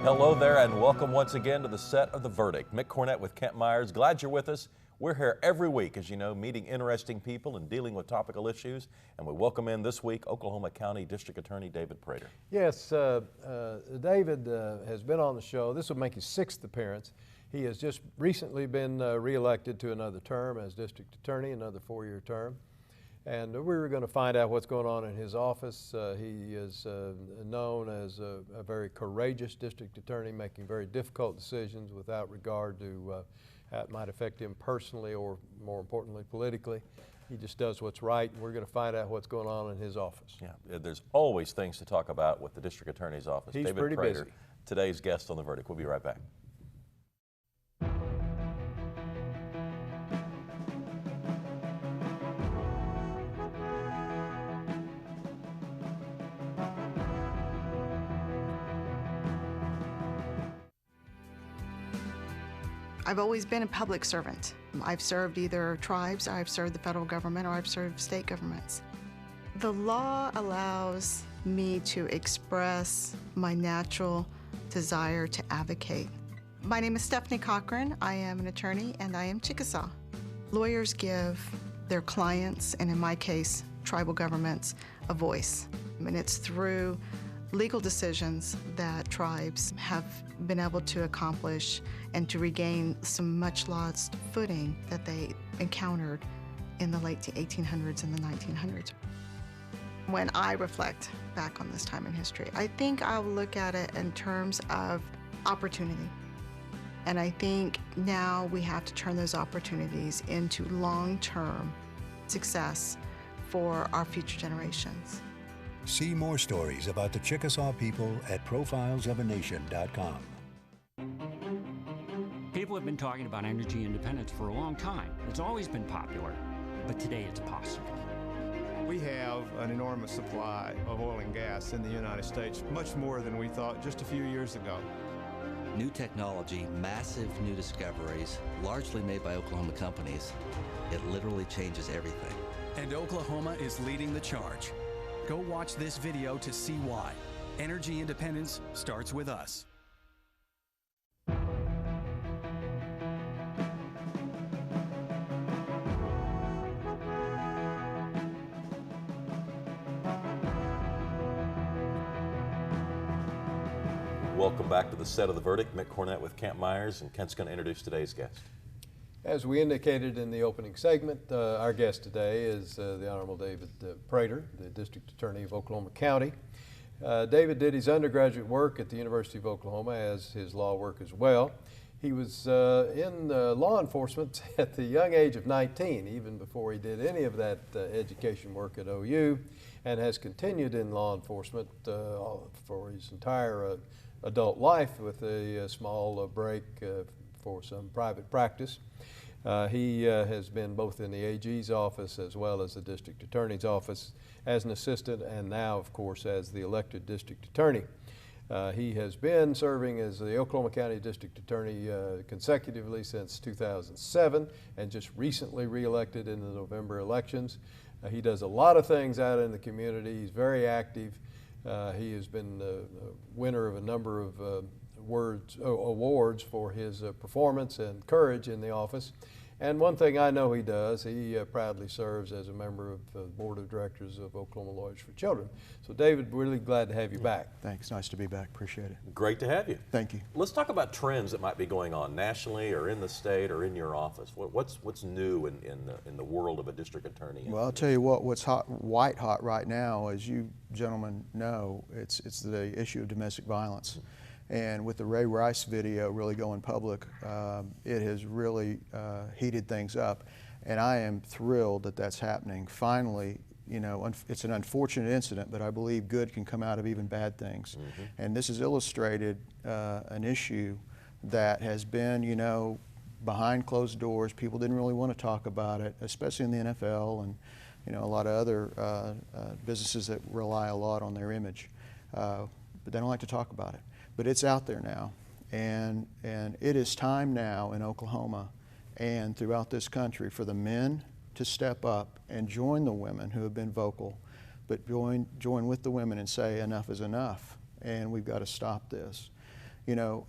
Hello there and welcome once again to the set of The Verdict. Mick Cornett with Kent Myers. Glad you're with us. We're here every week, as you know, meeting interesting people and dealing with topical issues. And we welcome in this week Oklahoma County District Attorney David Prater. Yes, David has been on the show. This will make his 6th appearance. He has just recently been reelected to another term as District Attorney, another 4-year term. And we were going to find out what's going on in his office. He is known as a very courageous district attorney, making very difficult decisions without regard to how it might affect him personally or, more importantly, politically. He just does what's right, and we're going to find out what's going on in his office. Yeah, there's always things to talk about with the District Attorney's office. He's David pretty Prater, busy. Today's guest on The Verdict. We'll be right back. I've always been a public servant. I've served either tribes, I've served the federal government, or I've served state governments. The law allows me to express my natural desire to advocate. My name is Stephanie Cochran. I am an attorney and I am Chickasaw. Lawyers give their clients, and in my case, tribal governments, a voice. And it's through legal decisions that tribes have been able to accomplish and to regain some much lost footing that they encountered in the late 1800s and the 1900s. When I reflect back on this time in history, I think I'll look at it in terms of opportunity. And I think now we have to turn those opportunities into long-term success for our future generations. See more stories about the Chickasaw people at profilesofanation.com. People have been talking about energy independence for a long time. It's always been popular, but today it's possible. We have an enormous supply of oil and gas in the United States, much more than we thought just a few years ago. New technology, massive new discoveries, largely made by Oklahoma companies. It literally changes everything. And Oklahoma is leading the charge. Go watch this video to see why. Energy independence starts with us. Welcome back to the set of The Verdict. Mick Cornett with Kent Myers, and Kent's going to introduce today's guest. As we indicated in the opening segment, our guest today is the Honorable David Prater, the District Attorney of Oklahoma County. David did his undergraduate work at the University of Oklahoma, as his law work as well. He was in law enforcement at the young age of 19, even before he did any of that education work at OU, and has continued in law enforcement for his entire adult life, with a small break for some private practice. He has been both in the AG's office as well as the District Attorney's office as an assistant, and now, of course, as the elected District Attorney. He has been serving as the Oklahoma County District Attorney consecutively since 2007, and just recently reelected in the November elections. He does a lot of things out in the community. He's very active. He has been the winner of a number of awards for his performance and courage in the office. And one thing I know he does, he proudly serves as a member of the Board of Directors of Oklahoma Lawyers for Children. So David, really glad to have you back. Thanks, nice to be back, appreciate it. Great to have you. Thank you. Let's talk about trends that might be going on nationally or in the state or in your office. What's new in the world of a district attorney? Well, I'll tell you what's hot, white hot right now, as you gentlemen know, it's the issue of domestic violence. And with the Ray Rice video really going public, it has really heated things up. And I am thrilled that that's happening. Finally, you know, it's an unfortunate incident, but I believe good can come out of even bad things. Mm-hmm. And this has illustrated an issue that has been, you know, behind closed doors. People didn't really want to talk about it, especially in the NFL and, you know, a lot of other businesses that rely a lot on their image. But they don't like to talk about it. But it's out there now, and it is time now in Oklahoma and throughout this country for the men to step up and join the women who have been vocal, but join with the women and say enough is enough, and we've got to stop this. You know,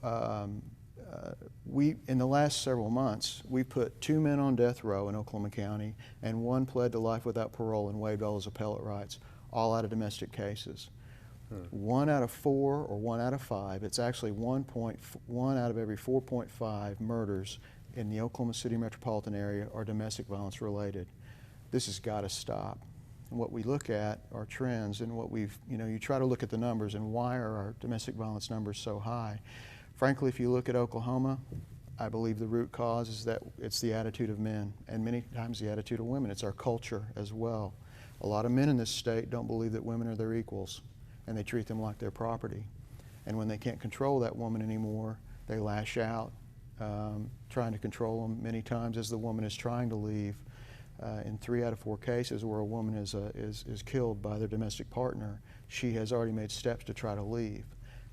in the last several months, we put 2 men on death row in Oklahoma County, and 1 pled to life without parole and waived all his appellate rights, all out of domestic cases. 1 out of 4 or 1 out of 5, it's actually 1 out of every 4.5 murders in the Oklahoma City metropolitan area are domestic violence related. This has got to stop. And what we look at are trends, and what we've, you know, you try to look at the numbers and why are our domestic violence numbers so high. Frankly, if you look at Oklahoma, I believe the root cause is that it's the attitude of men, and many times the attitude of women. It's our culture as well. A lot of men in this state don't believe that women are their equals, and they treat them like their property. And when they can't control that woman anymore, they lash out, trying to control them many times as the woman is trying to leave. In 3 out of 4 cases where a woman is killed by their domestic partner, she has already made steps to try to leave.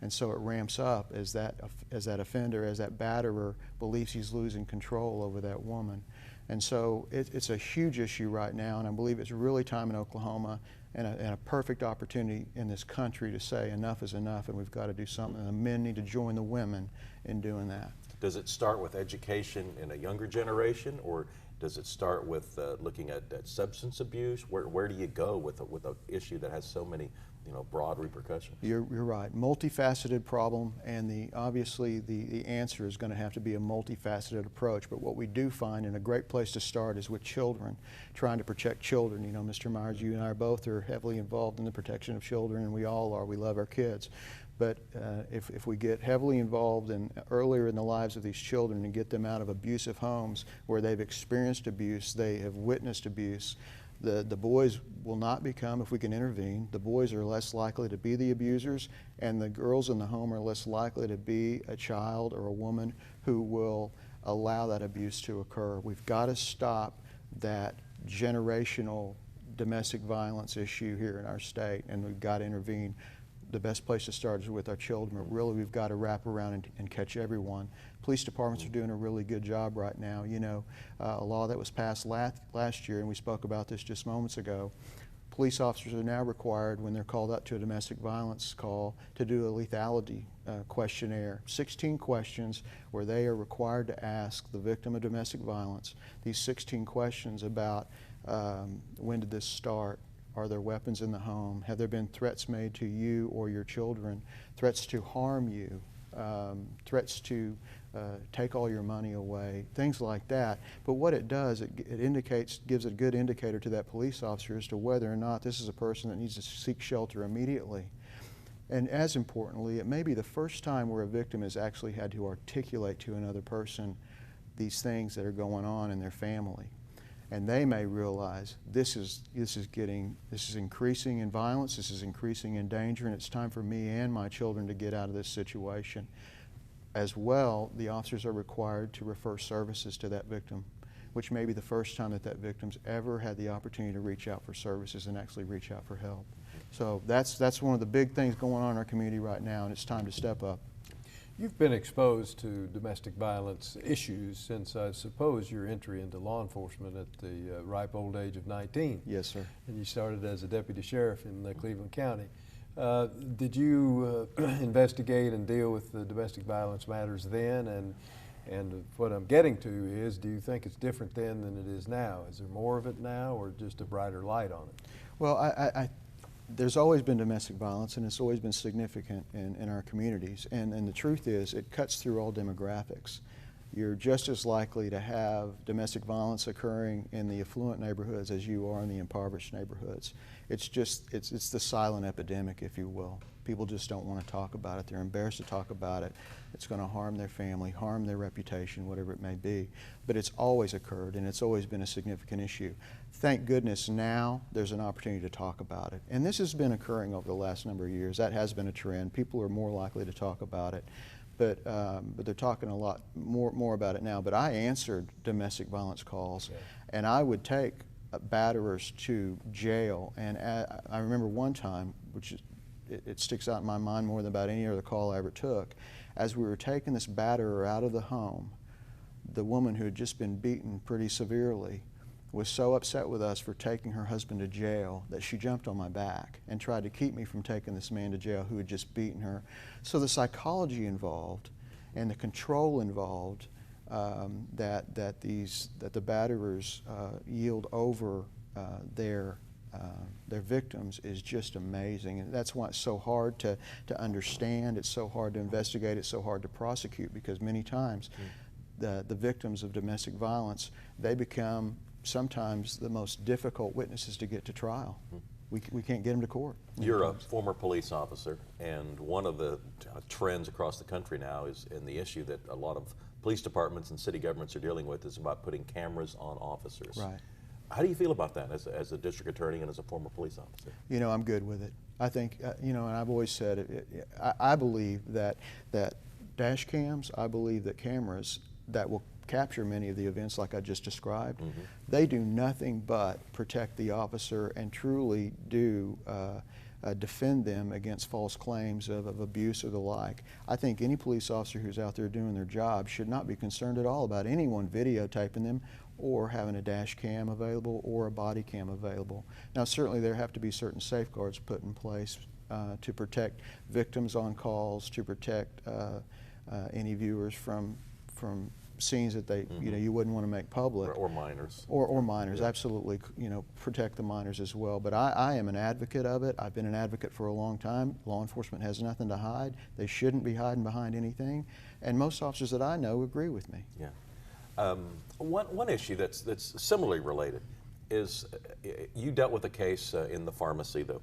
And so it ramps up as that offender, as that batterer believes he's losing control over that woman. And so it's a huge issue right now, and I believe it's really time in Oklahoma and a perfect opportunity in this country to say enough is enough and we've got to do something. And the men need to join the women in doing that. Does it start with education in a younger generation, or does it start with looking at substance abuse? Where do you go with an issue that has so many, you know, broad repercussions? You're right. Multifaceted problem, and obviously the answer is going to have to be a multifaceted approach. But what we do find, and a great place to start, is with children, trying to protect children. You know, Mr. Myers, you and I both are heavily involved in the protection of children, and we all are. We love our kids. But if we get heavily involved earlier in the lives of these children and get them out of abusive homes where they've experienced abuse, they have witnessed abuse, the boys will not become, if we can intervene, the boys are less likely to be the abusers, and the girls in the home are less likely to be a child or a woman who will allow that abuse to occur. We've got to stop that generational domestic violence issue here in our state, and we've got to intervene. The best place to start is with our children, but really we've got to wrap around and catch everyone. Police departments are doing a really good job right now. You know, a law that was passed last year, and we spoke about this just moments ago, police officers are now required, when they're called out to a domestic violence call, to do a lethality questionnaire. 16 questions where they are required to ask the victim of domestic violence these 16 questions about when did this start? Are there weapons in the home? Have there been threats made to you or your children? Threats to harm you? Threats to take all your money away? Things like that. But what it does, it gives a good indicator to that police officer as to whether or not this is a person that needs to seek shelter immediately. And as importantly, it may be the first time where a victim has actually had to articulate to another person these things that are going on in their family. And they may realize this is increasing in violence, this is increasing in danger, and it's time for me and my children to get out of this situation. As well, the officers are required to refer services to that victim, which may be the first time that victim's ever had the opportunity to reach out for services and actually reach out for help. So that's one of the big things going on in our community right now, and it's time to step up. You've been exposed to domestic violence issues since, I suppose, your entry into law enforcement at the ripe old age of 19. Yes, sir. And you started as a deputy sheriff in Cleveland County. Did you investigate and deal with the domestic violence matters then? And what I'm getting to is, do you think it's different then than it is now? Is there more of it now, or just a brighter light on it? Well, there's always been domestic violence, and it's always been significant in our communities. And the truth is, it cuts through all demographics. You're just as likely to have domestic violence occurring in the affluent neighborhoods as you are in the impoverished neighborhoods. It's the silent epidemic, if you will. People just don't want to talk about it. They're embarrassed to talk about it. It's going to harm their family, harm their reputation, whatever it may be. But it's always occurred, and it's always been a significant issue. Thank goodness now there's an opportunity to talk about it. And this has been occurring over the last number of years. That has been a trend. People are more likely to talk about it. But they're talking a lot more about it now. But I answered domestic violence calls, and I would take batterers to jail. And I remember one time, which it sticks out in my mind more than about any other call I ever took, as we were taking this batterer out of the home, the woman who had just been beaten pretty severely was so upset with us for taking her husband to jail that she jumped on my back and tried to keep me from taking this man to jail who had just beaten her. So the psychology involved and the control involved that the batterers yield over their victims is just amazing, and that's why it's so hard to understand. It's so hard to investigate. It's so hard to prosecute, because many times the victims of domestic violence, they become sometimes the most difficult witnesses to get to trial. We can't get them to court. You're a former police officer, and one of the trends across the country now is, and the issue that a lot of police departments and city governments are dealing with, is about putting cameras on officers. Right. How do you feel about that as a district attorney and as a former police officer? You know, I'm good with it. I think, you know, and I've always said, I believe that dash cams, I believe that cameras that will capture many of the events like I just described, they do nothing but protect the officer and truly do defend them against false claims of abuse or the like. I think any police officer who's out there doing their job should not be concerned at all about anyone videotaping them or having a dash cam available or a body cam available. Now certainly there have to be certain safeguards put in place to protect victims on calls, to protect any viewers from scenes that they, you know, you wouldn't want to make public. Or minors. Or minors, Yeah. absolutely, you know, protect the minors as well. But I am an advocate of it. I've been an advocate for a long time. Law enforcement has nothing to hide. They shouldn't be hiding behind anything. And most officers that I know agree with me. Yeah. One issue that's similarly related is you dealt with a case in the pharmacy, the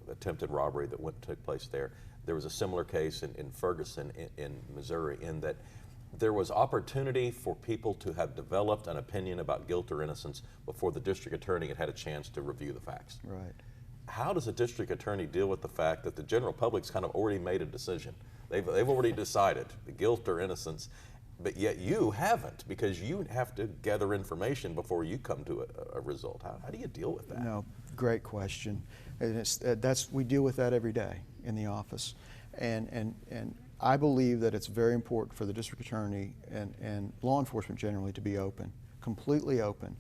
attempted robbery that took place there. There was a similar case in Ferguson in Missouri, in that there was opportunity for people to have developed an opinion about guilt or innocence before the district attorney had a chance to review the facts. Right. How does a district attorney deal with the fact that the general public's kind of already made a decision? They've already decided the guilt or innocence, but yet you haven't, because you have to gather information before you come to a result. How do you deal with that? No, great question. And we deal with that every day in the office. And I believe that it's very important for the district attorney and law enforcement generally to be open, completely open.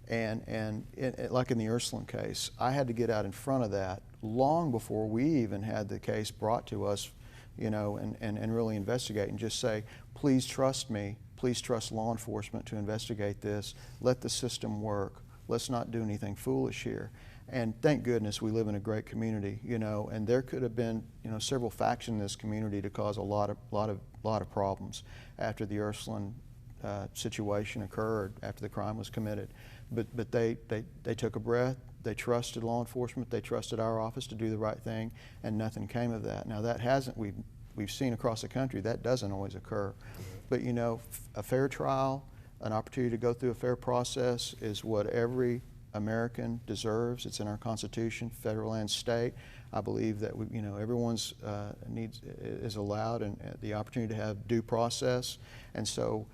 And like in the Ursuline case, I had to get out in front of that long before we even had the case brought to us, you know, and really investigate and just say, please trust me, please trust law enforcement to investigate this, let the system work, let's not do anything foolish here. And thank goodness we live in a great community, you know, and there could have been, you know, several factions in this community to cause a lot of problems after the Ursuline situation occurred, after the crime was committed. But they took a breath, they trusted law enforcement, they trusted our office to do the right thing, and nothing came of that. Now that hasn't, we've seen across the country, that doesn't always occur. But you know, a fair trial, an opportunity to go through a fair process is what every American deserves. It's in our Constitution, federal and state. I believe that you know, everyone's is allowed and the opportunity to have due process. And so,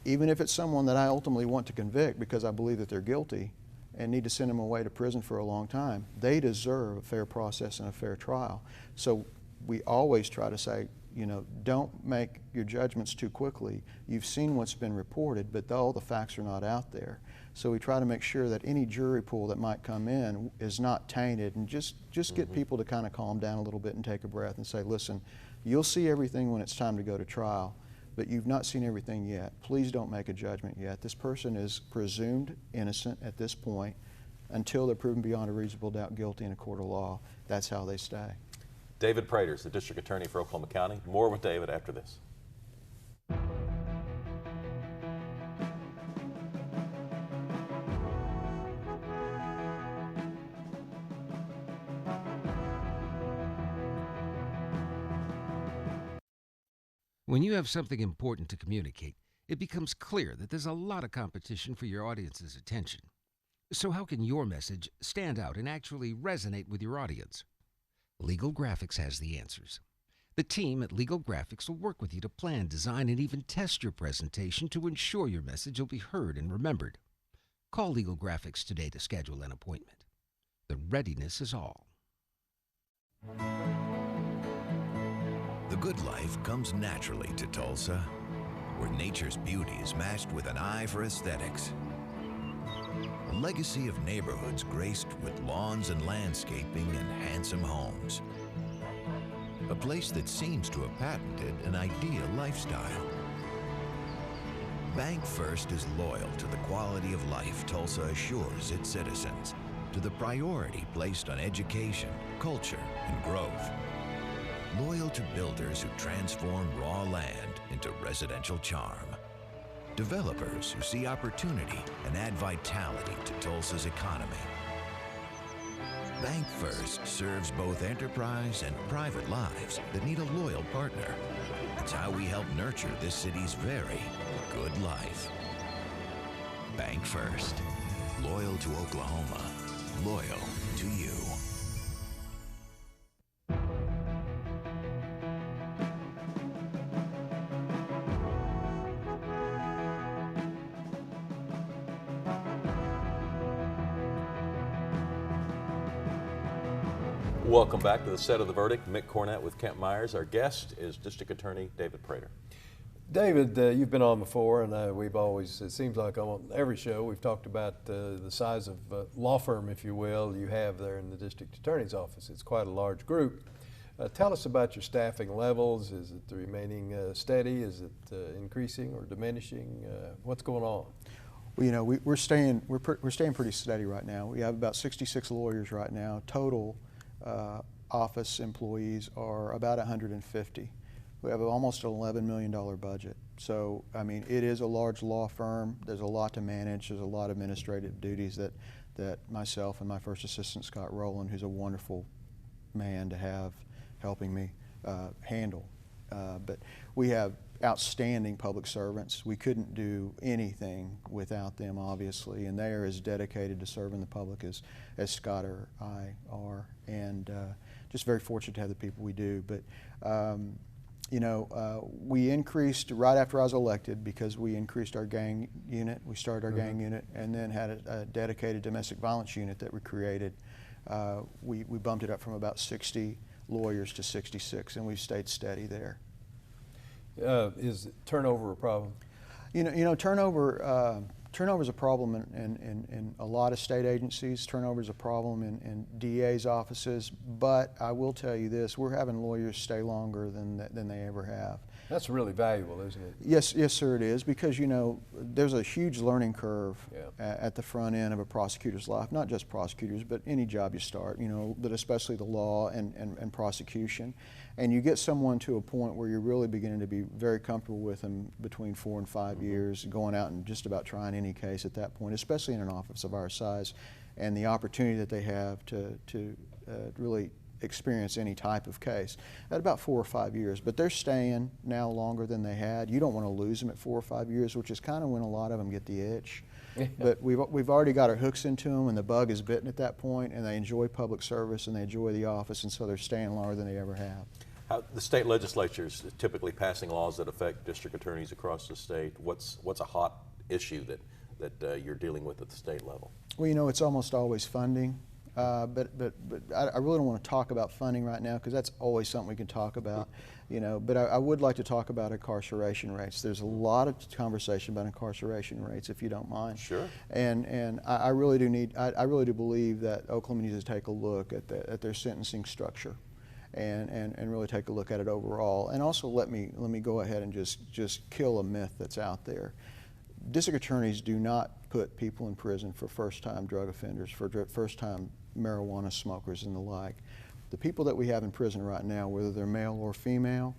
even if it's someone that I ultimately want to convict because I believe that they're guilty and need to send them away to prison for a long time, they deserve a fair process and a fair trial. So we always try to say, you know, don't make your judgments too quickly. You've seen what's been reported, but all the facts are not out there. So we try to make sure that any jury pool that might come in is not tainted, and just get people to kind of calm down a little bit and take a breath and say, listen, you'll see everything when it's time to go to trial, but you've not seen everything yet. Please don't make a judgment yet. This person is presumed innocent at this point until they're proven beyond a reasonable doubt guilty in a court of law. That's how they stay. David Prater is the district attorney for Oklahoma County. More with David after this. When you have something important to communicate, it becomes clear that there's a lot of competition for your audience's attention. So how can your message stand out and actually resonate with your audience? Legal Graphics has the answers. The team at Legal Graphics will work with you to plan, design, and even test your presentation to ensure your message will be heard and remembered. Call Legal Graphics today to schedule an appointment. The readiness is all. The good life comes naturally to Tulsa, where nature's beauty is matched with an eye for aesthetics. A legacy of neighborhoods graced with lawns and landscaping and handsome homes. A place that seems to have patented an ideal lifestyle. Bank First is loyal to the quality of life Tulsa assures its citizens, to the priority placed on education, culture, and growth. Loyal to builders who transform raw land into residential charm. Developers who see opportunity and add vitality to Tulsa's economy. Bank First serves both enterprise and private lives that need a loyal partner. It's how we help nurture this city's very good life. Bank First. Loyal to Oklahoma. Loyal to you. Welcome back to the set of the verdict. Mick Cornett with Kent Myers. Our guest is District Attorney David Prater. David, you've been on before, and we've always, it seems like on every show, we've talked about the size of law firm, if you will, you have there in the District Attorney's office. It's quite a large group. Tell us about your staffing levels. Is it remaining steady? Is it increasing or diminishing? What's going on? Well, you know, we're staying pretty steady right now. We have about 66 lawyers right now. Total office employees are about 150. We have almost an $11 million budget. So, I mean, it is a large law firm. There's a lot to manage. There's a lot of administrative duties that myself and my first assistant, Scott Rowland, who's a wonderful man to have helping me handle. But we have outstanding public servants. We couldn't do anything without them, obviously, and they are as dedicated to serving the public as Scott or I are, and just very fortunate to have the people we do. But you know, we increased right after I was elected because we increased our gang unit. We started our gang unit and then had a dedicated domestic violence unit that we created. We bumped it up from about 60 lawyers to 66, and we've stayed steady there. Is turnover a problem? You know, turnover is a problem in a lot of state agencies. Turnover is a problem in DA's offices. But I will tell you this: we're having lawyers stay longer than they ever have. That's really valuable, isn't it? Yes, sir, it is, because you know there's a huge learning curve at the front end of a prosecutor's life. Not just prosecutors, but any job you start. You know, but especially the law and prosecution. And you get someone to a point where you're really beginning to be very comfortable with them between 4 and 5 years, going out and just about trying any case at that point, especially in an office of our size, and the opportunity that they have to really experience any type of case at about 4 or 5 years. But they're staying now longer than they had. You don't want to lose them at 4 or 5 years, which is kind of when a lot of them get the itch. But we've already got our hooks into them, and the bug is bitten at that point, and they enjoy public service and they enjoy the office, and so they're staying longer than they ever have. The state legislature is typically passing laws that affect district attorneys across the state. What's a hot issue that you're dealing with at the state level? Well, you know, it's almost always funding. But I really don't want to talk about funding right now because that's always something we can talk about, you know. But I would like to talk about incarceration rates. There's a lot of conversation about incarceration rates, if you don't mind. Sure. And I really do believe that Oklahoma needs to take a look at their sentencing structure, and really take a look at it overall. And also let me go ahead and just kill a myth that's out there. District attorneys do not put people in prison for first-time drug offenders, for first-time marijuana smokers and the like. The people that we have in prison right now, whether they're male or female,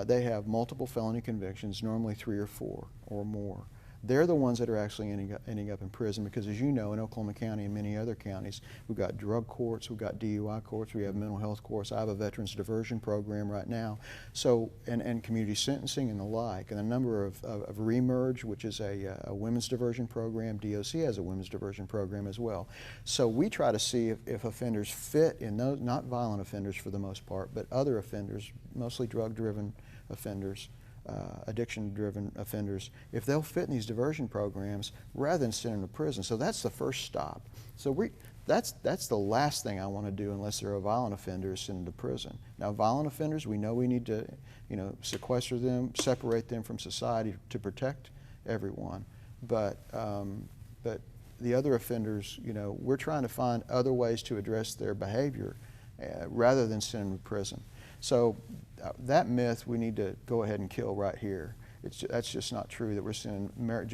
they have multiple felony convictions, normally 3 or 4 or more. They're the ones that are actually ending up in prison because, as you know, in Oklahoma County and many other counties, we've got drug courts, we've got DUI courts, we have mental health courts. I have a veterans diversion program right now, so and community sentencing and the like, and a number of Remerge, which is a women's diversion program. DOC has a women's diversion program as well. So we try to see if offenders fit in those, not violent offenders for the most part, but other offenders, mostly drug-driven offenders, addiction-driven offenders, if they'll fit in these diversion programs rather than send them to prison. So that's the first stop. So that's the last thing I want to do unless they're a violent offender, is send them to prison. Now, violent offenders, we know we need to, you know, sequester them, separate them from society to protect everyone. But the other offenders, you know, we're trying to find other ways to address their behavior rather than send them to prison. So that myth we need to go ahead and kill right here. That's just not true that we're sending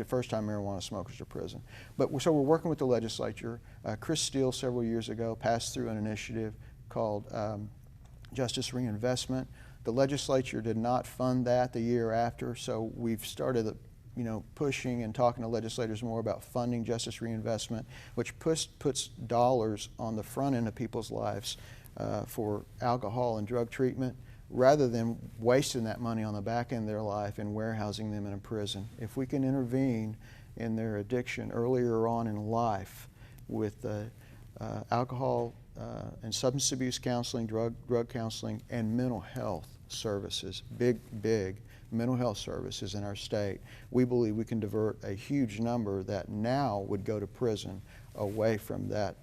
first-time marijuana smokers to prison. So we're working with the legislature. Chris Steele several years ago passed through an initiative called Justice Reinvestment. The legislature did not fund that the year after, so we've started pushing and talking to legislators more about funding justice reinvestment, which puts dollars on the front end of people's lives for alcohol and drug treatment, rather than wasting that money on the back end of their life and warehousing them in a prison. If we can intervene in their addiction earlier on in life with alcohol and substance abuse counseling, drug counseling, and mental health services, big mental health services in our state, we believe we can divert a huge number that now would go to prison away from that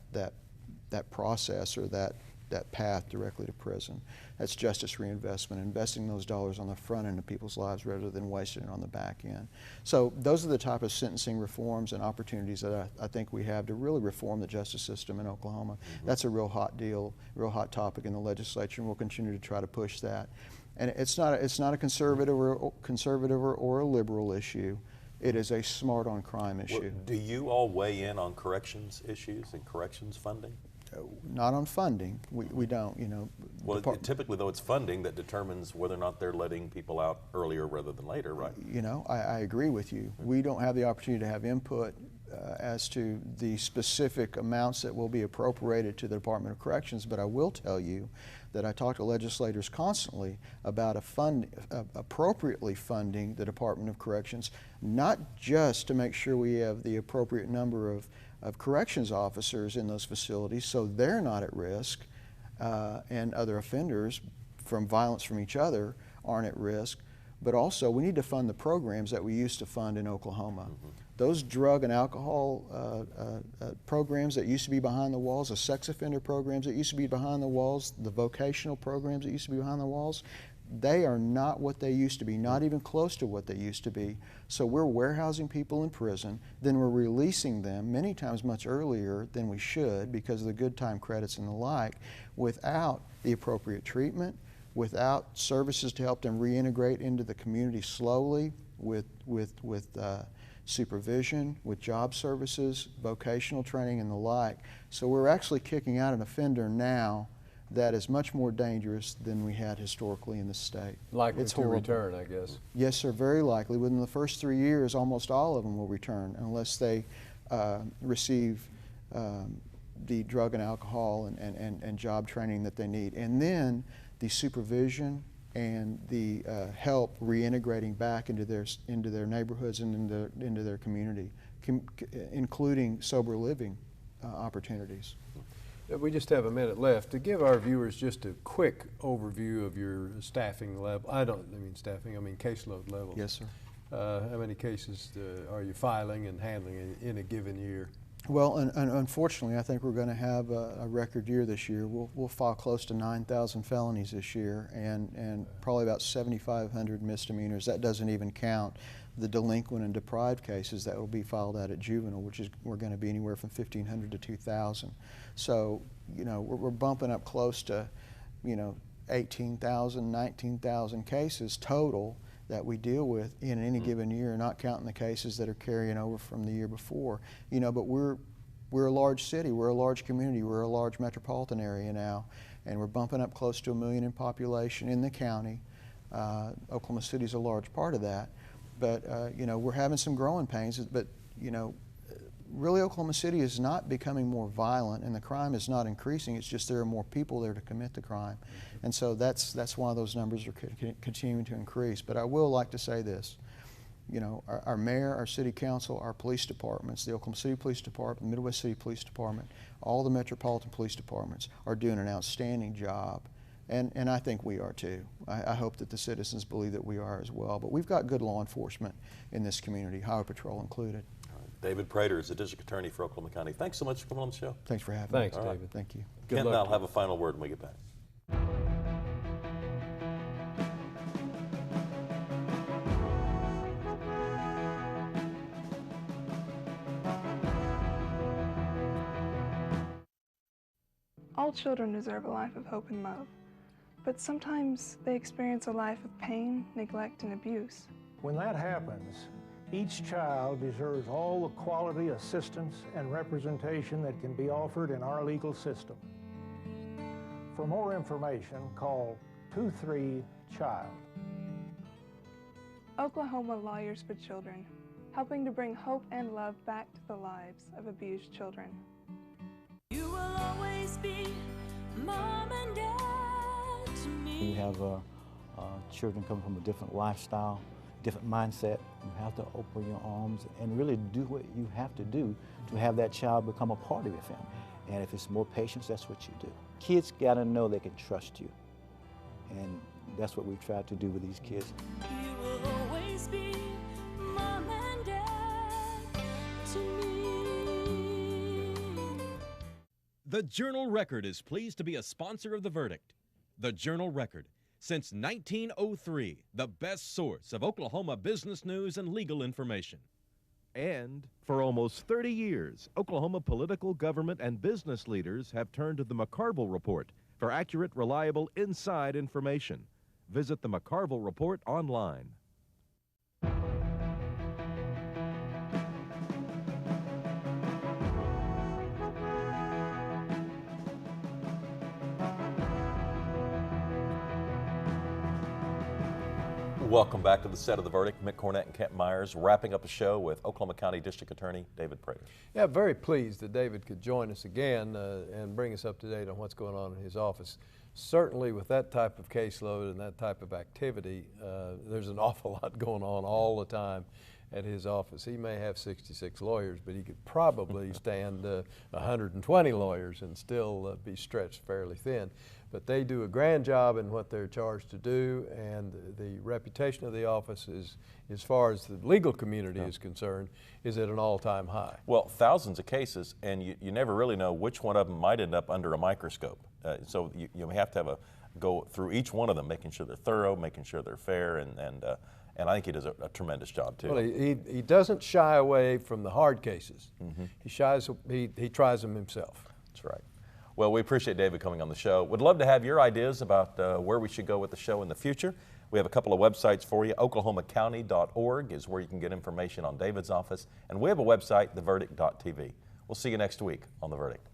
process or that path directly to prison. That's justice reinvestment, investing those dollars on the front end of people's lives rather than wasting it on the back end. So those are the type of sentencing reforms and opportunities that I think we have to really reform the justice system in Oklahoma. Mm-hmm. That's a real hot deal, real hot topic in the legislature, and we'll continue to try to push that. And it's not a conservative or a liberal issue. It is a smart on crime issue. Well, do you all weigh in on corrections issues and corrections funding? Not on funding. We don't, Well, typically, though, it's funding that determines whether or not they're letting people out earlier rather than later, right? I agree with you. We don't have the opportunity to have input as to the specific amounts that will be appropriated to the Department of Corrections, but I will tell you that I talk to legislators constantly about appropriately funding the Department of Corrections, not just to make sure we have the appropriate number of corrections officers in those facilities so they're not at risk and other offenders from violence from each other aren't at risk, but also we need to fund the programs that we used to fund in Oklahoma. Mm-hmm. Those drug and alcohol programs that used to be behind the walls, the sex offender programs that used to be behind the walls, the vocational programs that used to be behind the walls, they are not what they used to be, not even close to what they used to be. So we're warehousing people in prison, then we're releasing them many times much earlier than we should because of the good time credits and the like, without the appropriate treatment, without services to help them reintegrate into the community slowly with supervision, with job services, vocational training, and the like. So we're actually kicking out an offender now that is much more dangerous than we had historically in the state. Likely to return, I guess. Yes, sir, very likely. Within the first 3 years, almost all of them will return unless they receive the drug and alcohol and job training that they need. And then the supervision and the help reintegrating back into their neighborhoods and into their community, including sober living opportunities. We just have a minute left. To give our viewers just a quick overview of your staffing level, I mean caseload level. Yes, sir. How many cases are you filing and handling in a given year? Well, unfortunately, I think we're going to have a record year this year. We'll file close to 9,000 felonies this year and probably about 7,500 misdemeanors. That doesn't even count the delinquent and deprived cases that will be filed out at juvenile, which is we're going to be anywhere from 1,500 to 2,000. So, we're bumping up close to, 18,000, 19,000 cases total that we deal with in any given year, not counting the cases that are carrying over from the year before. But we're a large city, we're a large community, we're a large metropolitan area now, and we're bumping up close to 1 million in population in the county. Oklahoma City is a large part of that. But, we're having some growing pains, but, really Oklahoma City is not becoming more violent and the crime is not increasing. It's just there are more people there to commit the crime. And so that's why those numbers are continuing to increase. But I will like to say this, our mayor, our city council, our police departments, the Oklahoma City Police Department, the Midwest City Police Department, all the metropolitan police departments are doing an outstanding job. And I think we are too. I hope that the citizens believe that we are as well. But we've got good law enforcement in this community, Highway Patrol included. All right. David Prater is the District Attorney for Oklahoma County. Thanks so much for coming on the show. Thanks for having me. Thanks, David. Right. Thank you. Kent and I'll have a final word when we get back. All children deserve a life of hope and love, but sometimes they experience a life of pain, neglect, and abuse. When that happens, each child deserves all the quality assistance and representation that can be offered in our legal system. For more information, call 23-CHILD. Oklahoma Lawyers for Children, helping to bring hope and love back to the lives of abused children. You will always be mom and dad to me. You have children come from a different lifestyle, different mindset. You have to open your arms and really do what you have to do to have that child become a part of your family. And if it's more patience, that's what you do. Kids gotta know they can trust you. And that's what we've tried to do with these kids. You will always be mom and dad to me. The Journal-Record is pleased to be a sponsor of The Verdict. The Journal-Record, since 1903, the best source of Oklahoma business news and legal information. And for almost 30 years, Oklahoma political, government, and business leaders have turned to the McCarville Report for accurate, reliable, inside information. Visit the McCarville Report online. Welcome back to the set of The Verdict. Mick Cornett and Kent Myers wrapping up the show with Oklahoma County District Attorney David Prater. Yeah, very pleased that David could join us again and bring us up to date on what's going on in his office. Certainly with that type of caseload and that type of activity, there's an awful lot going on all the time at his office. He may have 66 lawyers, but he could probably stand 120 lawyers and still be stretched fairly thin. But they do a grand job in what they're charged to do, and the reputation of the office is, as far as the legal community is concerned, is at an all-time high. Well, thousands of cases, and you never really know which one of them might end up under a microscope. So you have to go through each one of them, making sure they're thorough, making sure they're fair, and I think he does a tremendous job too. Well, he doesn't shy away from the hard cases. Mm-hmm. He tries them himself. That's right. Well, we appreciate David coming on the show. Would love to have your ideas about where we should go with the show in the future. We have a couple of websites for you. OklahomaCounty.org is where you can get information on David's office, and we have a website, theverdict.tv. We'll see you next week on The Verdict.